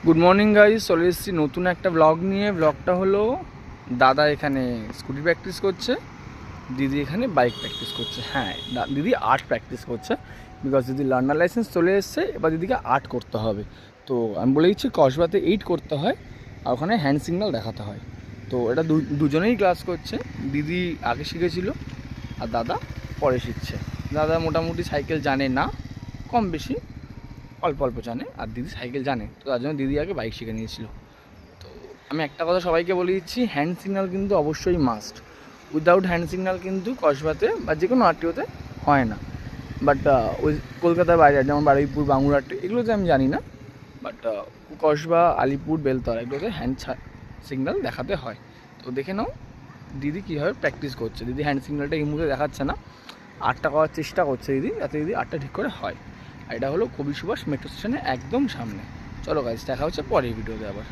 Good morning guys, চলে এসেছি নতুন একটা ব্লগ নিয়ে। ব্লগটা হলো দাদা এখানে স্কুটি প্র্যাকটিস করছে, দিদি এখানে বাইক প্র্যাকটিস করছে। হ্যাঁ, দিদি আর্ট প্র্যাকটিস করছে, বিকজ দিদি লার্নার লাইসেন্স চলে এসছে, এবার দিদিকে আর্ট করতে হবে। তো আমি বলে দিচ্ছি কসবাতে 8 করতে হয় আর ওখানে হ্যান্ড সিগন্যাল দেখাতে হয়। তো এটা দুজনেই ক্লাস করছে। দিদি আগে শিখেছিল আর দাদা পরে শিখছে। দাদা মোটামুটি সাইকেল জানে না, কম বেশি অল্প অল্প জানে, আর দিদি সাইকেল জানে, তো তার জন্য দিদি আগে বাইক শিখে নিয়েছিল। তো আমি একটা কথা সবাইকে বলে দিচ্ছি, হ্যান্ড সিগন্যাল কিন্তু অবশ্যই মাস্ট। উইদাউট হ্যান্ড সিগন্যাল কিন্তু কসবাতে বা যে কোনো আরটিওতে হয় না। বাট ওই কলকাতার বাইরে যেমন বারুইপুর, বাঙুরহাট, এগুলোতে আমি জানি না। বাট কসবা, আলিপুর, বেলতলা এগুলোতে হ্যান্ড সিগন্যাল দেখাতে হয়। তো দেখে নাও দিদি কীভাবে প্র্যাকটিস করছে। দিদি হ্যান্ড সিগন্যালটা এই মুহূর্তে দেখাচ্ছে না, আটটা করার চেষ্টা করছে দিদি, যাতে দিদি আটটা ঠিক করে হয়। আর এটা হলো কবি সুভাষ মেট্রো স্টেশনের একদম সামনে। চলো গাইস, দেখা হচ্ছে পরের ভিডিওতে আবার।